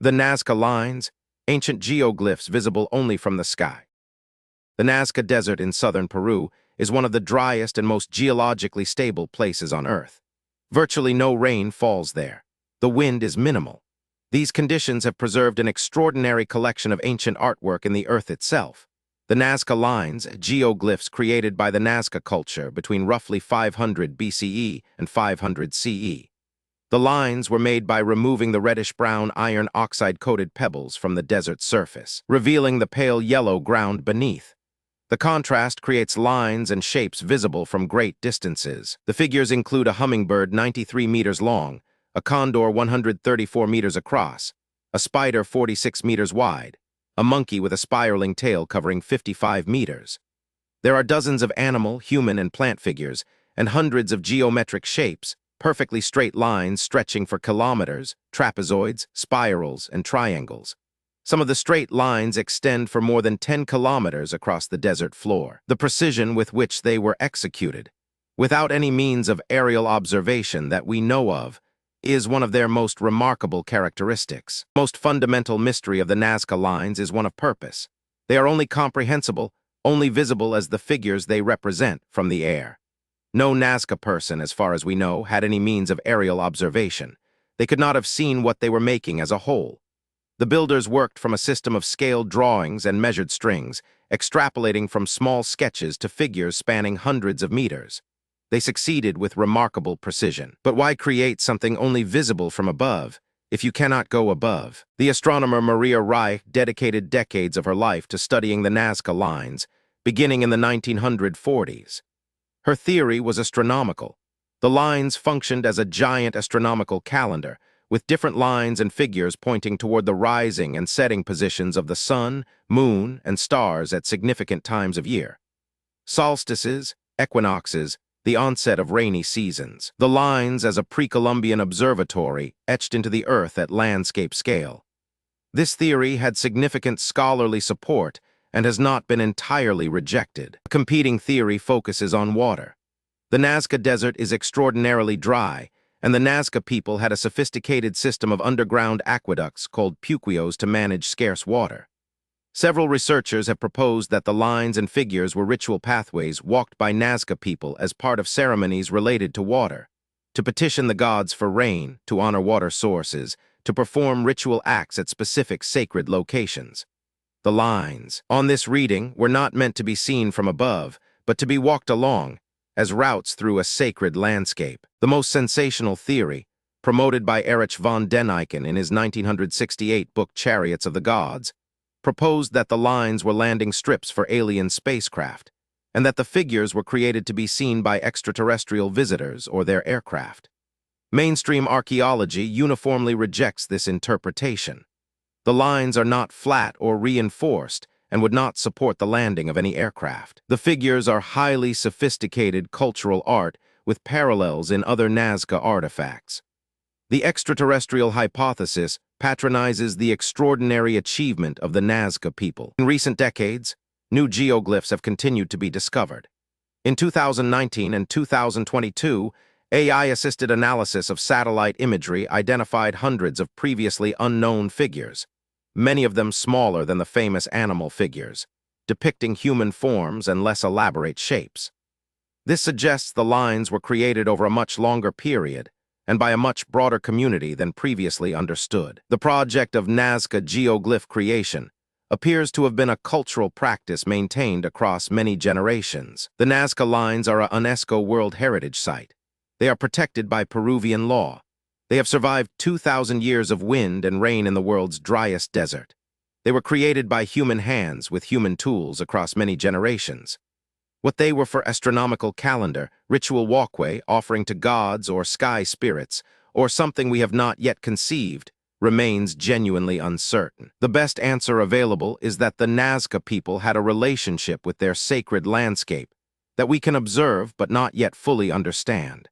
The Nazca Lines, ancient geoglyphs visible only from the sky. The Nazca Desert in southern Peru is one of the driest and most geologically stable places on Earth. Virtually no rain falls there. The wind is minimal. These conditions have preserved an extraordinary collection of ancient artwork in the Earth itself. The Nazca Lines, geoglyphs created by the Nazca culture between roughly 500 BCE and 500 CE. The lines were made by removing the reddish-brown iron oxide-coated pebbles from the desert's surface, revealing the pale yellow ground beneath. The contrast creates lines and shapes visible from great distances. The figures include a hummingbird 93 meters long, a condor 134 meters across, a spider 46 meters wide, a monkey with a spiraling tail covering 55 meters. There are dozens of animal, human, and plant figures, and hundreds of geometric shapes, perfectly straight lines stretching for kilometers, trapezoids, spirals, and triangles. Some of the straight lines extend for more than 10 kilometers across the desert floor. The precision with which they were executed, without any means of aerial observation that we know of, is one of their most remarkable characteristics. The most fundamental mystery of the Nazca Lines is one of purpose. They are only comprehensible, only visible as the figures they represent from the air. No Nazca person, as far as we know, had any means of aerial observation. They could not have seen what they were making as a whole. The builders worked from a system of scaled drawings and measured strings, extrapolating from small sketches to figures spanning hundreds of meters. They succeeded with remarkable precision. But why create something only visible from above, if you cannot go above? The astronomer Maria Reich dedicated decades of her life to studying the Nazca Lines, beginning in the 1940s. Her theory was astronomical. The lines functioned as a giant astronomical calendar, with different lines and figures pointing toward the rising and setting positions of the sun, moon, and stars at significant times of year. Solstices, equinoxes, the onset of rainy seasons. The lines as a pre-Columbian observatory etched into the earth at landscape scale. This theory had significant scholarly support and has not been entirely rejected. A competing theory focuses on water. The Nazca Desert is extraordinarily dry, and the Nazca people had a sophisticated system of underground aqueducts called puquios to manage scarce water. Several researchers have proposed that the lines and figures were ritual pathways walked by Nazca people as part of ceremonies related to water, to petition the gods for rain, to honor water sources, to perform ritual acts at specific sacred locations. The lines on this reading were not meant to be seen from above, but to be walked along, as routes through a sacred landscape. The most sensational theory, promoted by Erich von Däniken in his 1968 book Chariots of the Gods, proposed that the lines were landing strips for alien spacecraft, and that the figures were created to be seen by extraterrestrial visitors or their aircraft. Mainstream archaeology uniformly rejects this interpretation. The lines are not flat or reinforced and would not support the landing of any aircraft. The figures are highly sophisticated cultural art with parallels in other Nazca artifacts. The extraterrestrial hypothesis patronizes the extraordinary achievement of the Nazca people. In recent decades, new geoglyphs have continued to be discovered. In 2019 and 2022, AI-assisted analysis of satellite imagery identified hundreds of previously unknown figures, many of them smaller than the famous animal figures, depicting human forms and less elaborate shapes. This suggests the lines were created over a much longer period and by a much broader community than previously understood. The project of Nazca geoglyph creation appears to have been a cultural practice maintained across many generations. The Nazca Lines are a UNESCO World Heritage Site. They are protected by Peruvian law. They have survived 2,000 years of wind and rain in the world's driest desert. They were created by human hands with human tools across many generations. What they were for astronomical calendar, ritual walkway, offering to gods or sky spirits, or something we have not yet conceived, remains genuinely uncertain. The best answer available is that the Nazca people had a relationship with their sacred landscape that we can observe but not yet fully understand.